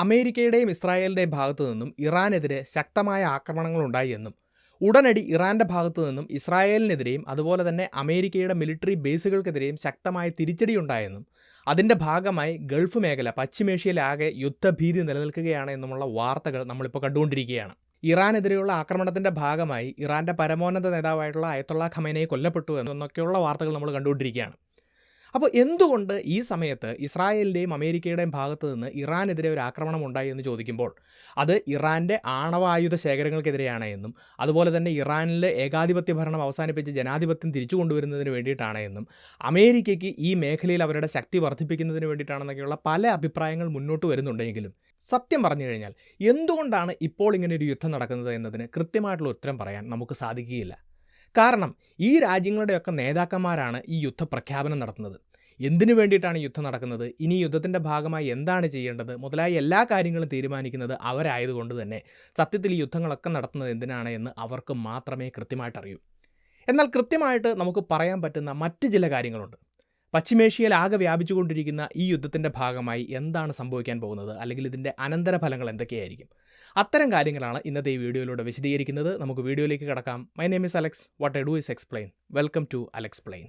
അമേരിക്കയുടെയും ഇസ്രായേലിൻ്റെയും ഭാഗത്തു നിന്നും ഇറാനെതിരെ ശക്തമായ ആക്രമണങ്ങളുണ്ടായി എന്നും ഉടനടി ഇറാൻ്റെ ഭാഗത്തു നിന്നും ഇസ്രായേലിനെതിരെയും അതുപോലെ തന്നെ അമേരിക്കയുടെ മിലിറ്ററി ബേസുകൾക്കെതിരെയും ശക്തമായ തിരിച്ചടിയുണ്ടായെന്നും അതിൻ്റെ ഭാഗമായി ഗൾഫ് മേഖല പശ്ചിമേഷ്യയിലാകെ യുദ്ധഭീതി നിലനിൽക്കുകയാണ് എന്നുമുള്ള വാർത്തകൾ നമ്മളിപ്പോൾ കണ്ടുകൊണ്ടിരിക്കുകയാണ്. ഇറാനെതിരെയുള്ള ആക്രമണത്തിൻ്റെ ഭാഗമായി ഇറാൻ്റെ പരമോന്നത നേതാവായിട്ടുള്ള അയത്തുള്ള ഖമേനെയി കൊല്ലപ്പെട്ടു എന്നൊക്കെയുള്ള വാർത്തകൾ നമ്മൾ കണ്ടുകൊണ്ടിരിക്കുകയാണ്. അപ്പോൾ എന്തുകൊണ്ട് ഈ സമയത്ത് ഇസ്രായേലിൻ്റെയും അമേരിക്കയുടെയും ഭാഗത്ത് നിന്ന് ഇറാനെതിരെ ഒരു ആക്രമണം ഉണ്ടായി എന്ന് ചോദിക്കുമ്പോൾ അത് ഇറാൻ്റെ ആണവായുധ ശേഖരങ്ങൾക്കെതിരെയാണ് എന്നും അതുപോലെ തന്നെ ഇറാനിലെ ഏകാധിപത്യ ഭരണം അവസാനിപ്പിച്ച് ജനാധിപത്യം തിരിച്ചു കൊണ്ടുവരുന്നതിന് വേണ്ടിയിട്ടാണ് എന്നും അമേരിക്കയ്ക്ക് ഈ മേഖലയിൽ അവരുടെ ശക്തി വർദ്ധിപ്പിക്കുന്നതിന് വേണ്ടിയിട്ടാണെന്നൊക്കെയുള്ള പല അഭിപ്രായങ്ങൾ മുന്നോട്ട് വരുന്നുണ്ടെങ്കിലും സത്യം പറഞ്ഞു കഴിഞ്ഞാൽ എന്തുകൊണ്ടാണ് ഇപ്പോൾ ഇങ്ങനെ ഒരു യുദ്ധം നടക്കുന്നത് എന്നതിന് കൃത്യമായിട്ടുള്ള ഉത്തരം പറയാൻ നമുക്ക് സാധിക്കുകയില്ല. കാരണം ഈ രാജ്യങ്ങളുടെയൊക്കെ നേതാക്കന്മാരാണ് ഈ യുദ്ധപ്രഖ്യാപനം നടത്തുന്നത്. എന്തിനു വേണ്ടിയിട്ടാണ് യുദ്ധം നടക്കുന്നത്, ഇനി യുദ്ധത്തിൻ്റെ ഭാഗമായി എന്താണ് ചെയ്യേണ്ടത് മുതലായ എല്ലാ കാര്യങ്ങളും തീരുമാനിക്കുന്നത് അവരായതുകൊണ്ട് തന്നെ സത്യത്തിൽ ഈ യുദ്ധങ്ങളൊക്കെ നടത്തുന്നത് എന്തിനാണ് എന്ന് അവർക്ക് മാത്രമേ കൃത്യമായിട്ട് അറിയൂ. എന്നാൽ കൃത്യമായിട്ട് നമുക്ക് പറയാൻ പറ്റുന്ന മറ്റ് ചില കാര്യങ്ങളുണ്ട്. പശ്ചിമേഷ്യയിൽ ആകെ വ്യാപിച്ചുകൊണ്ടിരിക്കുന്ന ഈ യുദ്ധത്തിൻ്റെ ഭാഗമായി എന്താണ് സംഭവിക്കാൻ പോകുന്നത്, അല്ലെങ്കിൽ ഇതിൻ്റെ അനന്തരഫലങ്ങൾ എന്തൊക്കെയായിരിക്കും, അത്തരം കാര്യങ്ങളാണ് ഇന്നത്തെ ഈ വീഡിയോയിലൂടെ വിശദീകരിക്കുന്നത്. നമുക്ക് വീഡിയോയിലേക്ക് കടക്കാം. My name is Alex. What I do is explain. Welcome to Alexplain.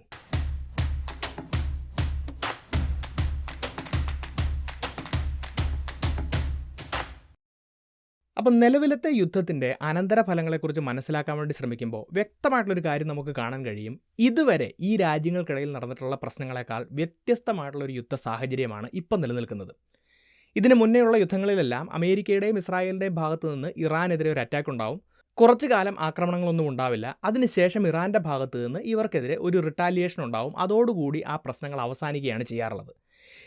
അപ്പം നിലവിലത്തെ യുദ്ധത്തിൻ്റെ അനന്തരഫലങ്ങളെക്കുറിച്ച് മനസ്സിലാക്കാൻ വേണ്ടി ശ്രമിക്കുമ്പോൾ വ്യക്തമായിട്ടുള്ളൊരു കാര്യം നമുക്ക് കാണാൻ കഴിയും. ഇതുവരെ ഈ രാജ്യങ്ങൾക്കിടയിൽ നടന്നിട്ടുള്ള പ്രശ്നങ്ങളെക്കാൾ വ്യത്യസ്തമായിട്ടുള്ളൊരു യുദ്ധ സാഹചര്യമാണ് ഇപ്പം നിലനിൽക്കുന്നത്. ഇതിന് മുന്നേയുള്ള യുദ്ധങ്ങളിലെല്ലാം അമേരിക്കയുടെയും ഇസ്രായേലിൻ്റെയും ഭാഗത്തു നിന്ന് ഇറാനെതിരെ ഒരു അറ്റാക്ക് ഉണ്ടാവും. കുറച്ചു കാലം ആക്രമണങ്ങളൊന്നും ഉണ്ടാവില്ല. അതിനുശേഷം ഇറാൻ്റെ ഭാഗത്ത് നിന്ന് ഇവർക്കെതിരെ ഒരു റിട്ടാലിയേഷൻ ഉണ്ടാവും. അതോടുകൂടി ആ പ്രശ്നങ്ങൾ അവസാനിക്കുകയാണ് ചെയ്യാറുള്ളത്.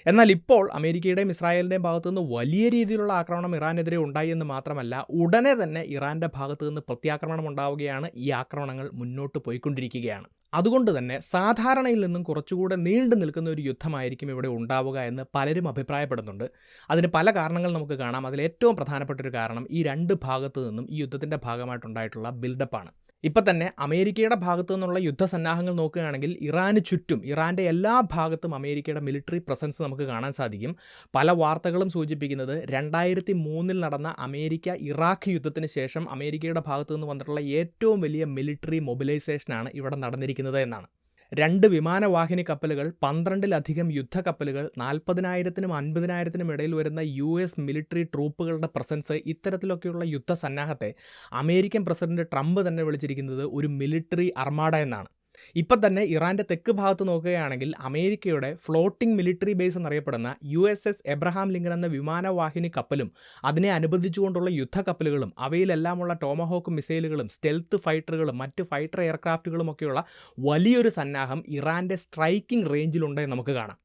എന്നാൽ ഇപ്പോൾ അമേരിക്കയുടെയും ഇസ്രായേലിൻ്റെയും ഭാഗത്തു നിന്ന് വലിയ രീതിയിലുള്ള ആക്രമണം ഇറാനെതിരെ ഉണ്ടായി എന്ന് മാത്രമല്ല, ഉടനെ തന്നെ ഇറാൻ്റെ ഭാഗത്തു നിന്ന് പ്രത്യാക്രമണം ഉണ്ടാവുകയാണ്. ഈ ആക്രമണങ്ങൾ മുന്നോട്ട് പോയിക്കൊണ്ടിരിക്കുകയാണ്. അതുകൊണ്ട് തന്നെ സാധാരണയിൽ നിന്നും കുറച്ചുകൂടെ നീണ്ടു നിൽക്കുന്ന ഒരു യുദ്ധമായിരിക്കും ഇവിടെ ഉണ്ടാവുക എന്ന് പലരും അഭിപ്രായപ്പെടുന്നുണ്ട്. അതിന് പല കാരണങ്ങൾ നമുക്ക് കാണാം. അതിലേറ്റവും പ്രധാനപ്പെട്ടൊരു കാരണം ഈ രണ്ട് ഭാഗത്തു നിന്നും ഈ യുദ്ധത്തിൻ്റെ ഭാഗമായിട്ടുണ്ടായിട്ടുള്ള ബിൽഡപ്പാണ്. ഇപ്പം തന്നെ അമേരിക്കയുടെ ഭാഗത്തു നിന്നുള്ള യുദ്ധസന്നാഹങ്ങൾ നോക്കുകയാണെങ്കിൽ ഇറാന് ചുറ്റും ഇറാൻ്റെ എല്ലാ ഭാഗത്തും അമേരിക്കയുടെ മിലിറ്ററി പ്രസൻസ് നമുക്ക് കാണാൻ സാധിക്കും. പല വാർത്തകളും സൂചിപ്പിക്കുന്നത് 2003 നടന്ന അമേരിക്ക ഇറാഖ് യുദ്ധത്തിന് ശേഷം അമേരിക്കയുടെ ഭാഗത്തു നിന്ന് വന്നിട്ടുള്ള ഏറ്റവും വലിയ മിലിറ്ററി മൊബിലൈസേഷനാണ് ഇവിടെ നടന്നിരിക്കുന്നത് എന്നാണ്. 2 വിമാനവാഹിനി കപ്പലുകൾ, 12-ലധികം യുദ്ധക്കപ്പലുകൾ, 40,000-നും 50,000-നും ഇടയിൽ വരുന്ന US മിലിറ്ററി ട്രൂപ്പുകളുടെ പ്രസൻസ്, ഇത്തരത്തിലൊക്കെയുള്ള യുദ്ധസന്നാഹത്തെ അമേരിക്കൻ പ്രസിഡന്റ് ട്രംപ് തന്നെ വിളിച്ചിരിക്കുന്നത് ഒരു മിലിറ്ററി അർമാഡ എന്നാണ്. ഇപ്പം തന്നെ ഇറാൻ്റെ തെക്ക് ഭാഗത്ത് നോക്കുകയാണെങ്കിൽ അമേരിക്കയുടെ ഫ്ലോട്ടിംഗ് മിലിറ്ററി ബേസ് എന്നറിയപ്പെടുന്ന USS എബ്രഹാം ലിങ്കൻ എന്ന വിമാനവാഹിനി കപ്പലും അതിനെ അനുബന്ധിച്ചുകൊണ്ടുള്ള യുദ്ധക്കപ്പലുകളും അവയിലെല്ലാമുള്ള ടോമഹോക്ക് മിസൈലുകളും സ്റ്റെൽത്ത് ഫൈറ്ററുകളും മറ്റ് ഫൈറ്റർ എയർക്രാഫ്റ്റുകളും ഒക്കെയുള്ള വലിയൊരു സന്നാഹം ഇറാൻ്റെ സ്ട്രൈക്കിംഗ് റേഞ്ചിലുണ്ട് നമുക്ക് കാണാം.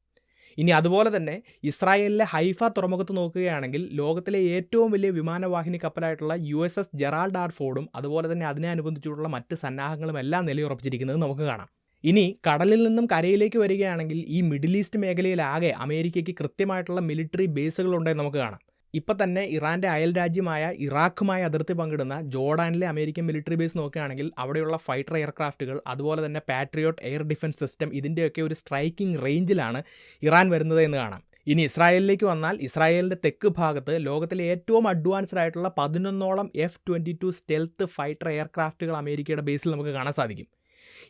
ഇനി അതുപോലെ തന്നെ ഇസ്രായേലിലെ ഹൈഫ തുറമുഖത്ത് നോക്കുകയാണെങ്കിൽ ലോകത്തിലെ ഏറ്റവും വലിയ വിമാനവാഹിനി കപ്പലായിട്ടുള്ള USS ജെറാൾഡ് ആർ ഫോർഡും അതുപോലെ തന്നെ അതിനെ അനുബന്ധിച്ചുള്ള മറ്റ് സന്നാഹങ്ങളും എല്ലാം നിലയുറപ്പിച്ചിരിക്കുന്നത് നമുക്ക് കാണാം. ഇനി കടലിൽ നിന്നും കരയിലേക്ക് വരികയാണെങ്കിൽ ഈ മിഡിൽ ഈസ്റ്റ് മേഖലയിലാകെ അമേരിക്കയ്ക്ക് കൃത്യമായിട്ടുള്ള മിലിറ്ററി ബേസുകളുണ്ടെന്ന് നമുക്ക് കാണാം. ഇപ്പം തന്നെ ഇറാൻ്റെ അയൽ രാജ്യമായ ഇറാഖുമായി അതിർത്തി പങ്കിടുന്ന ജോർഡാനിലെ അമേരിക്കൻ മിലിറ്ററി ബേസ് നോക്കുകയാണെങ്കിൽ അവിടെയുള്ള ഫൈറ്റർ എയർക്രാഫ്റ്റുകൾ അതുപോലെ തന്നെ പാട്രിയോട്ട് എയർ ഡിഫൻസ് സിസ്റ്റം ഇതിൻ്റെയൊക്കെ ഒരു സ്ട്രൈക്കിംഗ് റേഞ്ചിലാണ് ഇറാൻ വരുന്നത് എന്ന് കാണാം. ഇനി ഇസ്രായേലിലേക്ക് വന്നാൽ ഇസ്രായേലിൻ്റെ തെക്ക് ഭാഗത്ത് ലോകത്തിലെ ഏറ്റവും അഡ്വാൻസ്ഡ് ആയിട്ടുള്ള 11ഓളം F-22 സ്റ്റെൽത്ത് ഫൈറ്റർ എയർക്രാഫ്റ്റുകൾ അമേരിക്കയുടെ ബേസിൽ നമുക്ക് കാണാൻ സാധിക്കും.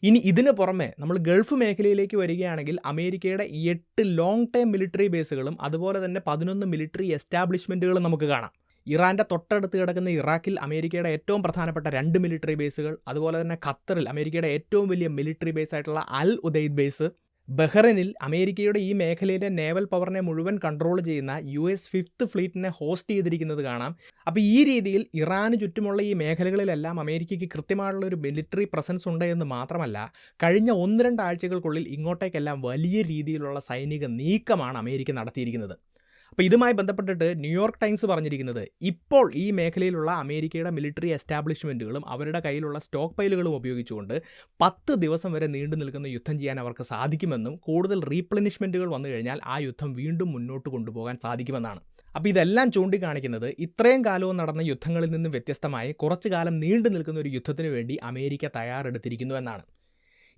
ഇനി ഇതിന് പുറമെ നമ്മൾ ഗൾഫ് മേഖലയിലേക്ക് വരികയാണെങ്കിൽ അമേരിക്കയുടെ 8 ലോങ് ടൈം മിലിറ്ററി ബേസുകളും അതുപോലെ തന്നെ 11 മിലിറ്ററി എസ്റ്റാബ്ലിഷ്മെൻറ്റുകളും നമുക്ക് കാണാം. ഇറാൻ്റെ തൊട്ടടുത്ത് കിടക്കുന്ന ഇറാഖിൽ അമേരിക്കയുടെ ഏറ്റവും പ്രധാനപ്പെട്ട 2 മിലിറ്ററി ബേസുകൾ, അതുപോലെ തന്നെ ഖത്തറിൽ അമേരിക്കയുടെ ഏറ്റവും വലിയ മിലിറ്ററി ബേസ് ആയിട്ടുള്ള അൽ ഉദൈദ് ബേസ്, ബഹ്റൈനിൽ അമേരിക്കയുടെ ഈ മേഖലയിലെ നേവൽ പവറിനെ മുഴുവൻ കൺട്രോൾ ചെയ്യുന്ന US 5th ഫ്ലീറ്റിനെ ഹോസ്റ്റ് ചെയ്തിരിക്കുന്നത് കാണാം. അപ്പോൾ ഈ രീതിയിൽ ഇറാന് ചുറ്റുമുള്ള ഈ മേഖലകളിലെല്ലാം അമേരിക്കയ്ക്ക് കൃത്യമായുള്ള ഒരു മിലിറ്ററി പ്രസൻസ് ഉണ്ട് എന്ന് മാത്രമല്ല, കഴിഞ്ഞ 1-2 ആഴ്ചകൾക്കുള്ളിൽ ഇങ്ങോട്ടേക്കെല്ലാം വലിയ രീതിയിലുള്ള സൈനിക നീക്കമാണ് അമേരിക്ക നടത്തിയിരിക്കുന്നത്. അപ്പോൾ ഇതുമായി ബന്ധപ്പെട്ടിട്ട് ന്യൂയോർക്ക് ടൈംസ് പറഞ്ഞിരിക്കുന്നത് ഇപ്പോൾ ഈ മേഖലയിലുള്ള അമേരിക്കയുടെ മിലിറ്ററി എസ്റ്റാബ്ലിഷ്മെൻറ്റുകളും അവരുടെ കയ്യിലുള്ള സ്റ്റോക്ക് പൈലുകളും ഉപയോഗിച്ചുകൊണ്ട് 10 ദിവസം വരെ നീണ്ടു നിൽക്കുന്ന യുദ്ധം ചെയ്യാൻ അവർക്ക് സാധിക്കുമെന്നും കൂടുതൽ റീപ്ലനിഷ്മെൻറ്റുകൾ വന്നു കഴിഞ്ഞാൽ ആ യുദ്ധം വീണ്ടും മുന്നോട്ട് കൊണ്ടുപോകാൻ സാധിക്കുമെന്നാണ്. അപ്പോൾ ഇതെല്ലാം ചൂണ്ടിക്കാണിക്കുന്നത് ഇത്രയും കാലവും നടന്ന യുദ്ധങ്ങളിൽ നിന്നും വ്യത്യസ്തമായി കുറച്ചു കാലം നീണ്ടു നിൽക്കുന്ന ഒരു യുദ്ധത്തിന് വേണ്ടി അമേരിക്ക തയ്യാറെടുത്തിരിക്കുന്നു എന്നാണ്.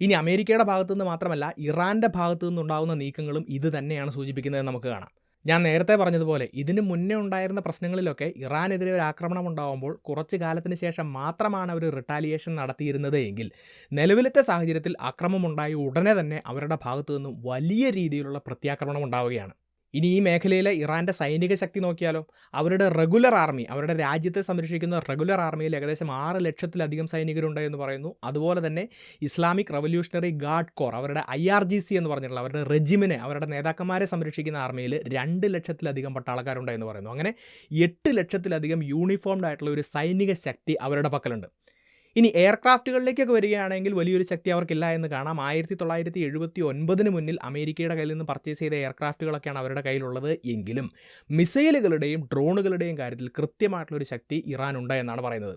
ഇനി അമേരിക്കയുടെ ഭാഗത്തു നിന്ന് മാത്രമല്ല ഇറാൻ്റെ ഭാഗത്തു നിന്നുണ്ടാകുന്ന നീക്കങ്ങളും ഇത് തന്നെയാണ് സൂചിപ്പിക്കുന്നതെന്ന് നമുക്ക് കാണാം. ഞാൻ നേരത്തെ പറഞ്ഞതുപോലെ ഇതിന് മുന്നേ ഉണ്ടായിരുന്ന പ്രശ്നങ്ങളിലൊക്കെ ഇറാനെതിരെ ഒരു ആക്രമണം ഉണ്ടാകുമ്പോൾ കുറച്ച് കാലത്തിന് ശേഷം മാത്രമാണ് അവർ റിട്ടാലിയേഷൻ നടത്തിയിരുന്നത് എങ്കിൽ നിലവിലത്തെ സാഹചര്യത്തിൽ ആക്രമണമുണ്ടായി ഉടനെ തന്നെ അവരുടെ ഭാഗത്തു നിന്നും വലിയ രീതിയിലുള്ള പ്രത്യാക്രമണം ഉണ്ടാവുകയാണ്. ഇനി ഈ മേഖലയിലെ ഇറാൻ്റെ സൈനിക ശക്തി നോക്കിയാലോ, അവരുടെ റെഗുലർ ആർമി, അവരുടെ രാജ്യത്തെ സംരക്ഷിക്കുന്ന റെഗുലർ ആർമിയിൽ ഏകദേശം 6 ലക്ഷത്തിലധികം സൈനികരുണ്ട് എന്ന് പറയുന്നു. അതുപോലെ തന്നെ ഇസ്ലാമിക് റവല്യൂഷണറി ഗാർഡ് കോർ, അവരുടെ IRGC എന്ന് പറഞ്ഞിട്ടുള്ള അവരുടെ റെജിമിനെ, അവരുടെ നേതാക്കന്മാരെ സംരക്ഷിക്കുന്ന ആർമിയിൽ 2 ലക്ഷത്തിലധികം പട്ടാളക്കാരുണ്ട് എന്ന് പറയുന്നു. അങ്ങനെ 8 ലക്ഷത്തിലധികം യൂണിഫോംഡ് ആയിട്ടുള്ള ഒരു സൈനിക ശക്തി അവരുടെ പക്കലുണ്ട്. ഇനി എയർക്രാഫ്റ്റുകളിലേക്കൊക്കെ വരികയാണെങ്കിൽ വലിയൊരു ശക്തി അവർക്കില്ല എന്ന് കാണാം. 1979 മുന്നിൽ അമേരിക്കയുടെ കയ്യിൽ നിന്ന് പർച്ചേസ് ചെയ്ത എയർക്രാഫ്റ്റുകളൊക്കെയാണ് അവരുടെ കയ്യിലുള്ളത് എങ്കിലും മിസൈലുകളുടെയും ഡ്രോണുകളുടെയും കാര്യത്തിൽ കൃത്യമായിട്ടുള്ളൊരു ശക്തി ഇറാനുണ്ട് എന്നാണ് പറയുന്നത്.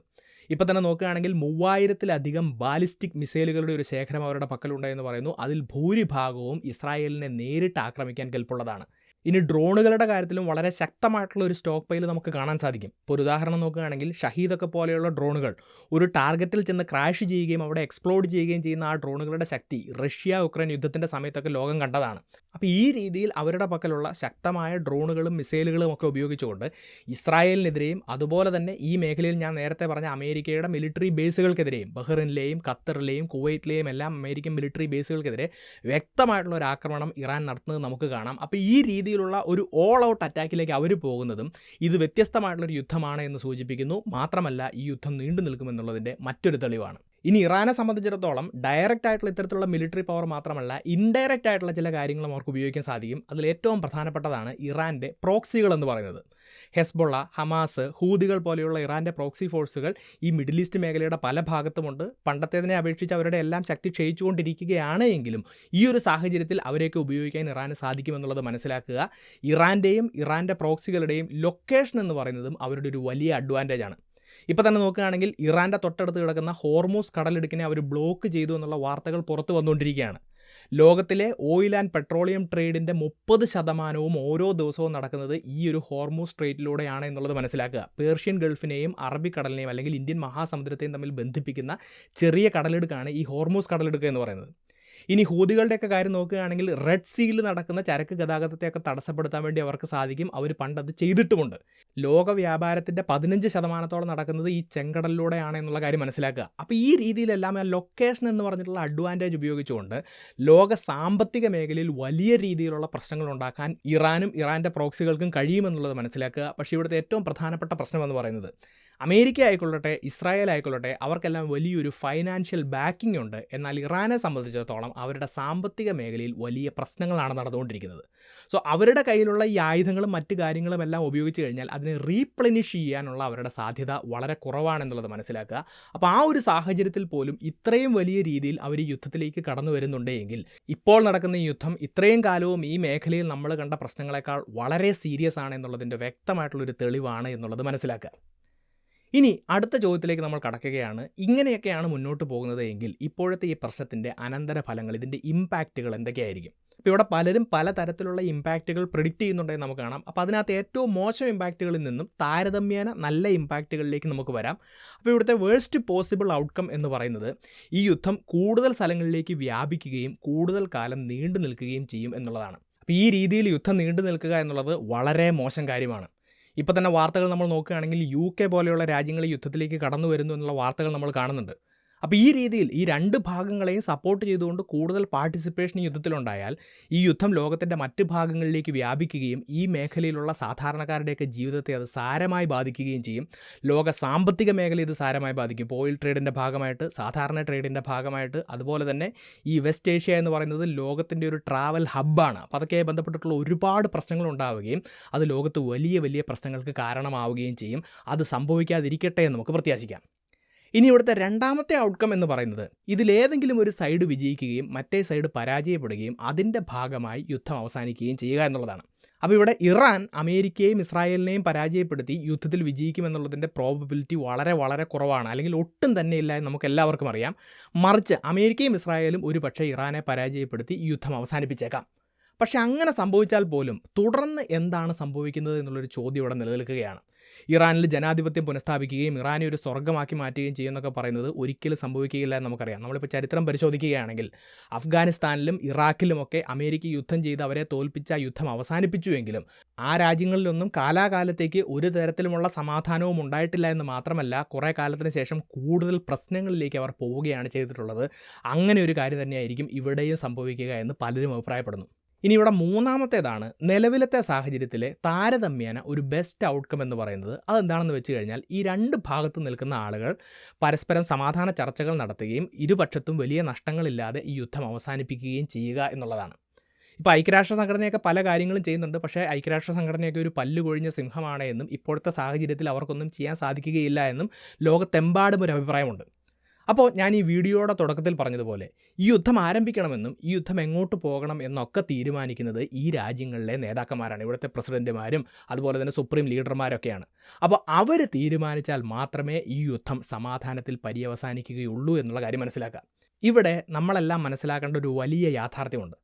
ഇപ്പോൾ തന്നെ നോക്കുകയാണെങ്കിൽ 3000-ലധികം ബാലിസ്റ്റിക് മിസൈലുകളുടെ ഒരു ശേഖരം അവരുടെ പക്കലുണ്ട് എന്ന് പറയുന്നു. അതിൽ ഭൂരിഭാഗവും ഇസ്രായേലിനെ നേരിട്ട് ആക്രമിക്കാൻ കെൽപ്പുള്ളതാണ്. ഇനി ഡ്രോണുകളുടെ കാര്യത്തിലും വളരെ ശക്തമായിട്ടുള്ള ഒരു സ്റ്റോക്ക് പൈൽ നമുക്ക് കാണാൻ സാധിക്കും. ഇപ്പോൾ ഒരു ഉദാഹരണം നോക്കുകയാണെങ്കിൽ ഷഹീദൊക്കെ പോലെയുള്ള ഡ്രോണുകൾ ഒരു ടാർഗറ്റിൽ ചെന്ന് ക്രാഷ് ചെയ്യുകയും അവിടെ എക്സ്പ്ലോഡ് ചെയ്യുകയും ചെയ്യുന്ന ആ ഡ്രോണുകളുടെ ശക്തി റഷ്യ ഉക്രൈൻ യുദ്ധത്തിൻ്റെ സമയത്തൊക്കെ ലോകം കണ്ടതാണ്. അപ്പോൾ ഈ രീതിയിൽ അവരുടെ പക്കലുള്ള ശക്തമായ ഡ്രോണുകളും മിസൈലുകളും ഒക്കെ ഉപയോഗിച്ചുകൊണ്ട് ഇസ്രായേലിനെതിരെയും അതുപോലെ തന്നെ ഈ മേഖലയിൽ ഞാൻ നേരത്തെ പറഞ്ഞ അമേരിക്കയുടെ മിലിറ്ററി ബേസുകൾക്കെതിരെയും ബഹ്റിനിലെയും ഖത്തറിലെയും കുവൈറ്റിലെയും എല്ലാം അമേരിക്കൻ മിലിറ്ററി ബേസുകൾക്കെതിരെ വ്യക്തമായിട്ടുള്ള ഒരു ആക്രമണം ഇറാൻ നടത്തുന്നത് നമുക്ക് കാണാം. അപ്പോൾ ഈ രീതിയിലുള്ള ഒരു ഓൾ ഔട്ട് അറ്റാക്കിലേക്ക് അവർ പോകുന്നതും ഇത് വ്യത്യസ്തമായിട്ടുള്ളൊരു യുദ്ധമാണ് എന്ന് സൂചിപ്പിക്കുന്നു. മാത്രമല്ല ഈ യുദ്ധം നീണ്ടു നിൽക്കുമെന്നുള്ളതിൻ്റെ മറ്റൊരു തെളിവാണ്. ഇനി ഇറാനെ സംബന്ധിച്ചിടത്തോളം ഡയറക്റ്റ് ആയിട്ടുള്ള ഇത്തരത്തിലുള്ള മിലിറ്ററി പവർ മാത്രമല്ല ഇൻഡയറക്റ്റ് ആയിട്ടുള്ള ചില കാര്യങ്ങളും അവർക്ക് ഉപയോഗിക്കാൻ സാധിക്കും. അതിൽ ഏറ്റവും പ്രധാനപ്പെട്ടതാണ് ഇറാൻ്റെ പ്രോക്സികൾ എന്ന് പറയുന്നത്. ഹെസ്ബൊള്ള, ഹമാസ്, ഹൂതികൾ പോലെയുള്ള ഇറാൻ്റെ പ്രോക്സി ഫോഴ്സുകൾ ഈ മിഡിൽ ഈസ്റ്റ് മേഖലയുടെ പല ഭാഗത്തുമുണ്ട്. പണ്ടത്തേതിനെ അപേക്ഷിച്ച് അവരുടെ എല്ലാം ശക്തി ക്ഷയിച്ചുകൊണ്ടിരിക്കുകയാണ് എങ്കിലും ഈ ഒരു സാഹചര്യത്തിൽ അവരെയൊക്കെ ഉപയോഗിക്കാൻ ഇറാന് സാധിക്കുമെന്നുള്ളത് മനസ്സിലാക്കുക. ഇറാൻ്റെയും ഇറാൻ്റെ പ്രോക്സികളുടെയും ലൊക്കേഷൻ എന്ന് പറയുന്നതും അവരുടെ ഒരു വലിയ അഡ്വാൻറ്റേജാണ്. ഇപ്പോൾ തന്നെ നോക്കുകയാണെങ്കിൽ ഇറാൻ്റെ തൊട്ടടുത്ത് കിടക്കുന്ന ഹോർമൂസ് കടലിടുക്കിനെ അവർ ബ്ലോക്ക് ചെയ്തു എന്നുള്ള വാർത്തകൾ പുറത്തു വന്നുകൊണ്ടിരിക്കുകയാണ്. ലോകത്തിലെ ഓയിൽ ആൻഡ് പെട്രോളിയം ട്രേഡിൻ്റെ 30% ഓരോ ദിവസവും നടക്കുന്നത് ഈ ഒരു ഹോർമൂസ് സ്ട്രെയിറ്റിലൂടെയാണ് എന്നുള്ളത് മനസ്സിലാക്കുക. പേർഷ്യൻ ഗൾഫിനെയും അറബിക്കടലിനെയും അല്ലെങ്കിൽ ഇന്ത്യൻ മഹാസമുദ്രത്തെയും തമ്മിൽ ബന്ധിപ്പിക്കുന്ന ചെറിയ കടലിടുക്കാണ് ഈ ഹോർമൂസ് കടലിടുക്ക് എന്ന് പറയുന്നത്. ഇനി ഹൂതികളുടെയൊക്കെ കാര്യം നോക്കുകയാണെങ്കിൽ റെഡ് സീയിൽ നടക്കുന്ന ചരക്ക് ഗതാഗതത്തെയൊക്കെ തടസ്സപ്പെടുത്താൻ വേണ്ടി അവർക്ക് സാധിക്കും. അവർ പണ്ടത് ചെയ്തിട്ടുമുണ്ട്. ലോക വ്യാപാരത്തിൻ്റെ 15% നടക്കുന്നത് ഈ ചെങ്കടലിലൂടെയാണ് എന്നുള്ള കാര്യം മനസ്സിലാക്കുക. അപ്പോൾ ഈ രീതിയിലെല്ലാം ആ ലൊക്കേഷൻ എന്ന് പറഞ്ഞിട്ടുള്ള അഡ്വാൻറ്റേജ് ഉപയോഗിച്ചുകൊണ്ട് ലോക സാമ്പത്തിക മേഖലയിൽ വലിയ രീതിയിലുള്ള പ്രശ്നങ്ങൾ ഉണ്ടാക്കാൻ ഇറാനും ഇറാൻ്റെ പ്രോക്സികൾക്കും കഴിയുമെന്നുള്ളത് മനസ്സിലാക്കുക. പക്ഷേ ഇവിടുത്തെ ഏറ്റവും പ്രധാനപ്പെട്ട പ്രശ്നമെന്ന് പറയുന്നത് അമേരിക്ക ആയിക്കൊള്ളട്ടെ ഇസ്രായേൽ ആയിക്കൊള്ളട്ടെ അവർക്കെല്ലാം വലിയൊരു ഫൈനാൻഷ്യൽ ബാക്കിംഗ് ഉണ്ട്. എന്നാൽ ഇറാനെ സംബന്ധിച്ചിടത്തോളം അവരുടെ സാമ്പത്തിക മേഖലയിൽ വലിയ പ്രശ്നങ്ങളാണ് നടന്നുകൊണ്ടിരിക്കുന്നത്. സോ അവരുടെ കയ്യിലുള്ള ഈ ആയുധങ്ങളും മറ്റു കാര്യങ്ങളും എല്ലാം ഉപയോഗിച്ച് കഴിഞ്ഞാൽ അതിനെ റീപ്ലെനിഷ് ചെയ്യാനുള്ള അവരുടെ സാധ്യത വളരെ കുറവാണെന്നുള്ളത് മനസ്സിലാക്കുക. അപ്പോൾ ആ ഒരു സാഹചര്യത്തിൽ പോലും ഇത്രയും വലിയ രീതിയിൽ അവർ ഈ യുദ്ധത്തിലേക്ക് കടന്നു വരുന്നുണ്ടെങ്കിൽ ഇപ്പോൾ നടക്കുന്ന ഈ യുദ്ധം ഇത്രയും കാലവും ഈ മേഖലയിൽ നമ്മൾ കണ്ട പ്രശ്നങ്ങളെക്കാൾ വളരെ സീരിയസ് ആണ് എന്നുള്ളതിൻ്റെ വ്യക്തമായിട്ടുള്ളൊരു തെളിവാണ് എന്നുള്ളത് മനസ്സിലാക്കുക. ഇനി അടുത്ത ചോദ്യത്തിലേക്ക് നമ്മൾ കടക്കുകയാണ്. ഇങ്ങനെയൊക്കെയാണ് മുന്നോട്ട് പോകുന്നത് എങ്കിൽ ഇപ്പോഴത്തെ ഈ പ്രശ്നത്തിൻ്റെ അനന്തരഫലങ്ങൾ, ഇതിൻ്റെ ഇമ്പാക്റ്റുകൾ എന്തൊക്കെയായിരിക്കും? അപ്പോൾ ഇവിടെ പലരും പലതരത്തിലുള്ള ഇമ്പാക്റ്റുകൾ പ്രെഡിക്റ്റ് ചെയ്യുന്നുണ്ടെന്ന് നമുക്ക് കാണാം. അപ്പോൾ അതിനകത്ത് ഏറ്റവും മോശം ഇമ്പാക്റ്റുകളിൽ നിന്നും താരതമ്യേന നല്ല ഇമ്പാക്റ്റുകളിലേക്ക് നമുക്ക് വരാം. അപ്പോൾ ഇവിടുത്തെ വേഴ്സ്റ്റ് പോസിബിൾ ഔട്ട്കം എന്ന് പറയുന്നത് ഈ യുദ്ധം കൂടുതൽ സ്ഥലങ്ങളിലേക്ക് വ്യാപിക്കുകയും കൂടുതൽ കാലം നീണ്ടു നിൽക്കുകയും ചെയ്യും എന്നുള്ളതാണ്. അപ്പോൾ ഈ രീതിയിൽ യുദ്ധം നീണ്ടു നിൽക്കുക എന്നുള്ളത് വളരെ മോശം കാര്യമാണ്. ഇപ്പോൾ തന്നെ വാർത്തകൾ നമ്മൾ നോക്കുകയാണെങ്കിൽ UK പോലെയുള്ള രാജ്യങ്ങൾ ഈ യുദ്ധത്തിലേക്ക് കടന്നു വരുന്നു എന്നുള്ള വാർത്തകൾ നമ്മൾ കാണുന്നുണ്ട്. അപ്പോൾ ഈ രീതിയിൽ ഈ രണ്ട് ഭാഗങ്ങളെയും സപ്പോർട്ട് ചെയ്തുകൊണ്ട് കൂടുതൽ പാർട്ടിസിപ്പേഷൻ ഈ യുദ്ധത്തിലുണ്ടായാൽ ഈ യുദ്ധം ലോകത്തിൻ്റെ മറ്റ് ഭാഗങ്ങളിലേക്ക് വ്യാപിക്കുകയും ഈ മേഖലയിലുള്ള സാധാരണക്കാരുടെയൊക്കെ ജീവിതത്തെ അത് സാരമായി ബാധിക്കുകയും ചെയ്യും. ലോക സാമ്പത്തിക മേഖല ഇത് സാരമായി ബാധിക്കും. ഓയിൽ ട്രേഡിൻ്റെ ഭാഗമായിട്ട്, സാധാരണ ട്രേഡിൻ്റെ ഭാഗമായിട്ട്, അതുപോലെ തന്നെ ഈ വെസ്റ്റ് ഏഷ്യ എന്ന് പറയുന്നത് ലോകത്തിൻ്റെ ഒരു ട്രാവൽ ഹബ്ബാണ്. അപ്പോൾ അതൊക്കെ ബന്ധപ്പെട്ടിട്ടുള്ള ഒരുപാട് പ്രശ്നങ്ങൾ ഉണ്ടാവുകയും അത് ലോകത്ത് വലിയ വലിയ പ്രശ്നങ്ങൾക്ക് കാരണമാവുകയും ചെയ്യും. അത് സംഭവിക്കാതിരിക്കട്ടെ എന്ന് നമുക്ക് പ്രത്യാശിക്കാം. ഇനി ഇവിടുത്തെ രണ്ടാമത്തെ ഔട്ട്കം എന്ന് പറയുന്നത് ഇതിലേതെങ്കിലും ഒരു സൈഡ് വിജയിക്കുകയും മറ്റേ സൈഡ് പരാജയപ്പെടുകയും അതിൻ്റെ ഭാഗമായി യുദ്ധം അവസാനിക്കുകയും ചെയ്യുക എന്നുള്ളതാണ്. അപ്പോൾ ഇവിടെ ഇറാൻ അമേരിക്കയെയും ഇസ്രായേലിനെയും പരാജയപ്പെടുത്തി യുദ്ധത്തിൽ വിജയിക്കുമെന്നുള്ളതിൻ്റെ പ്രോബബിലിറ്റി വളരെ വളരെ കുറവാണ്, അല്ലെങ്കിൽ ഒട്ടും തന്നെ ഇല്ല എന്ന് നമുക്ക് എല്ലാവർക്കും അറിയാം. മറിച്ച് അമേരിക്കയും ഇസ്രായേലും ഒരു പക്ഷേ ഇറാനെ പരാജയപ്പെടുത്തി യുദ്ധം അവസാനിപ്പിച്ചേക്കാം. പക്ഷേ അങ്ങനെ സംഭവിച്ചാൽ പോലും തുടർന്ന് എന്താണ് സംഭവിക്കുന്നത് എന്നുള്ളൊരു ചോദ്യം ഇവിടെ നിലനിൽക്കുകയാണ്. ഇറാനിൽ ജനാധിപത്യം പുനഃസ്ഥാപിക്കുകയും ഇറാനെ ഒരു സ്വർഗ്ഗമാക്കി മാറ്റുകയും ചെയ്യുമെന്നൊക്കെ പറയുന്നത് ഒരിക്കലും സംഭവിക്കുകയില്ല എന്ന് നമുക്കറിയാം. നമ്മളിപ്പോൾ ചരിത്രം പരിശോധിക്കുകയാണെങ്കിൽ അഫ്ഗാനിസ്ഥാനിലും ഇറാഖിലുമൊക്കെ അമേരിക്ക യുദ്ധം ചെയ്ത് അവരെ തോൽപ്പിച്ച യുദ്ധം അവസാനിപ്പിച്ചുവെങ്കിലും ആ രാജ്യങ്ങളിലൊന്നും കാലാകാലത്തേക്ക് ഒരു തരത്തിലുമുള്ള സമാധാനവും ഉണ്ടായിട്ടില്ല എന്ന് മാത്രമല്ല, കുറേ കാലത്തിന് ശേഷം കൂടുതൽ പ്രശ്നങ്ങളിലേക്ക് അവർ പോവുകയാണ് ചെയ്തിട്ടുള്ളത്. അങ്ങനെ ഒരു കാര്യം തന്നെയായിരിക്കും ഇവിടെയും സംഭവിക്കുക എന്ന് പലരും അഭിപ്രായപ്പെടുന്നു. ഇനി ഇവിടെ മൂന്നാമത്തേതാണ് നിലവിലത്തെ സാഹചര്യത്തിലെ താരതമ്യേന ഒരു ബെസ്റ്റ് ഔട്ട്കം എന്ന് പറയുന്നത്. അതെന്താണെന്ന് വെച്ച് കഴിഞ്ഞാൽ ഈ രണ്ട് ഭാഗത്ത് നിൽക്കുന്ന ആളുകൾ പരസ്പരം സമാധാന ചർച്ചകൾ നടത്തുകയും ഇരുപക്ഷത്തും വലിയ നഷ്ടങ്ങളില്ലാതെ ഈ യുദ്ധം അവസാനിപ്പിക്കുകയും ചെയ്യുക എന്നുള്ളതാണ്. ഇപ്പോൾ ഐക്യരാഷ്ട്ര സംഘടനയൊക്കെ പല കാര്യങ്ങളും ചെയ്യുന്നുണ്ട്. പക്ഷേ ഐക്യരാഷ്ട്ര സംഘടനയൊക്കെ ഒരു പല്ലുകൊഴിഞ്ഞ സിംഹമാണ് എന്നും ഇപ്പോഴത്തെ സാഹചര്യത്തിൽ അവർക്കൊന്നും ചെയ്യാൻ സാധിക്കുകയില്ല എന്നും ലോകത്തെമ്പാടും ഒരു അഭിപ്രായമുണ്ട്. അപ്പോൾ ഞാൻ ഈ വീഡിയോയുടെ തുടക്കത്തിൽ പറഞ്ഞതുപോലെ ഈ യുദ്ധം ആരംഭിക്കണമെന്നും ഈ യുദ്ധം എങ്ങോട്ട് പോകണം എന്നൊക്കെ തീരുമാനിക്കുന്നത് ഈ രാജ്യങ്ങളിലെ നേതാക്കന്മാരാണ്. ഇവിടുത്തെ പ്രസിഡന്റുമാരും അതുപോലെ തന്നെ സുപ്രീം ലീഡർമാരൊക്കെയാണ്. അപ്പോൾ അവർ തീരുമാനിച്ചാൽ മാത്രമേ ഈ യുദ്ധം സമാധാനത്തിൽ പര്യവസാനിക്കുകയുള്ളൂ എന്നുള്ള കാര്യം മനസ്സിലാക്കുക. ഇവിടെ നമ്മളെല്ലാം മനസ്സിലാക്കേണ്ട ഒരു വലിയ യാഥാർത്ഥ്യമുണ്ട്.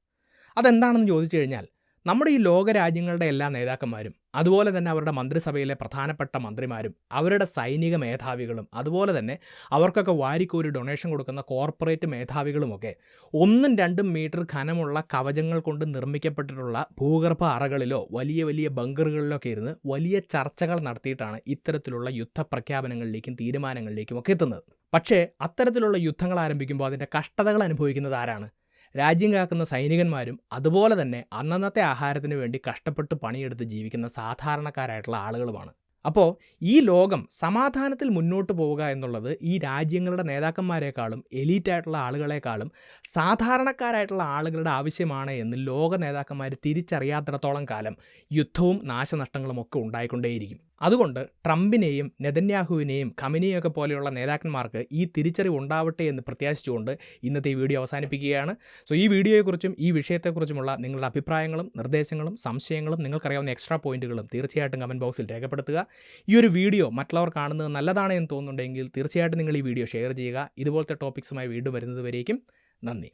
അതെന്താണെന്ന് ചോദിച്ചു കഴിഞ്ഞാൽ, നമ്മുടെ ഈ ലോകരാജ്യങ്ങളുടെ എല്ലാ നേതാക്കന്മാരും അതുപോലെ തന്നെ അവരുടെ മന്ത്രിസഭയിലെ പ്രധാനപ്പെട്ട മന്ത്രിമാരും അവരുടെ സൈനിക മേധാവികളും അതുപോലെ തന്നെ അവർക്കൊക്കെ വാരിക്കോരി ഡൊണേഷൻ കൊടുക്കുന്ന കോർപ്പറേറ്റ് മേധാവികളുമൊക്കെ 1-2 മീറ്റർ ഘനമുള്ള കവചങ്ങൾ കൊണ്ട് നിർമ്മിക്കപ്പെട്ടിട്ടുള്ള ഭൂഗർഭ അറകളിലോ വലിയ വലിയ ബങ്കറുകളിലൊക്കെ ഇരുന്ന് വലിയ ചർച്ചകൾ നടത്തിയിട്ടാണ് ഇത്തരത്തിലുള്ള യുദ്ധപ്രഖ്യാപനങ്ങളിലേക്കും തീരുമാനങ്ങളിലേക്കും ഒക്കെ എത്തുന്നത്. പക്ഷേ അത്തരത്തിലുള്ള യുദ്ധങ്ങൾ ആരംഭിക്കുമ്പോൾ അതിൻ്റെ കഷ്ടതകൾ അനുഭവിക്കുന്നത് ആരാണ്? രാജ്യം കാക്കുന്ന സൈനികന്മാരും അതുപോലെ തന്നെ അന്നന്നത്തെ ആഹാരത്തിന് വേണ്ടി കഷ്ടപ്പെട്ട് പണിയെടുത്ത് ജീവിക്കുന്ന സാധാരണക്കാരായിട്ടുള്ള ആളുകളുമാണ്. അപ്പോൾ ഈ ലോകം സമാധാനത്തിൽ മുന്നോട്ട് പോവുക എന്നുള്ളത് ഈ രാജ്യങ്ങളുടെ നേതാക്കന്മാരെക്കാളും എലീറ്റായിട്ടുള്ള ആളുകളെക്കാളും സാധാരണക്കാരായിട്ടുള്ള ആളുകളുടെ ആവശ്യമാണ് എന്ന് ലോക നേതാക്കന്മാർ തിരിച്ചറിയാത്തിടത്തോളം കാലം യുദ്ധവും നാശനഷ്ടങ്ങളും ഒക്കെ ഉണ്ടായിക്കൊണ്ടേയിരിക്കും. അതുകൊണ്ട് ട്രംപിനെയും നെതന്യാഹുവിനെയും ഖമനിയൊക്കെ പോലെയുള്ള നേതാക്കന്മാർക്ക് ഈ തിരിച്ചറിവ് ഉണ്ടാവട്ടെ എന്ന് പ്രത്യാശിച്ചുകൊണ്ട് ഇന്നത്തെ ഈ വീഡിയോ അവസാനിപ്പിക്കുകയാണ്. സോ ഈ വീഡിയോയെക്കുറിച്ചും ഈ വിഷയത്തെക്കുറിച്ചുമുള്ള നിങ്ങളുടെ അഭിപ്രായങ്ങളും നിർദ്ദേശങ്ങളും സംശയങ്ങളും നിങ്ങൾക്കറിയാവുന്ന എക്സ്ട്രാ പോയിന്റുകളും തീർച്ചയായിട്ടും കമൻറ്റ് ബോക്സിൽ രേഖപ്പെടുത്തുക. ഈ ഒരു വീഡിയോ മറ്റുള്ളവർ കാണുന്നത് നല്ലതാണ് എന്ന് തോന്നുന്നുണ്ടെങ്കിൽ തീർച്ചയായിട്ടും നിങ്ങൾ ഈ വീഡിയോ ഷെയർ ചെയ്യുക. ഇതുപോലത്തെ ടോപ്പിക്സുമായി വീണ്ടും വരുന്നത് വരേക്കും നന്ദി.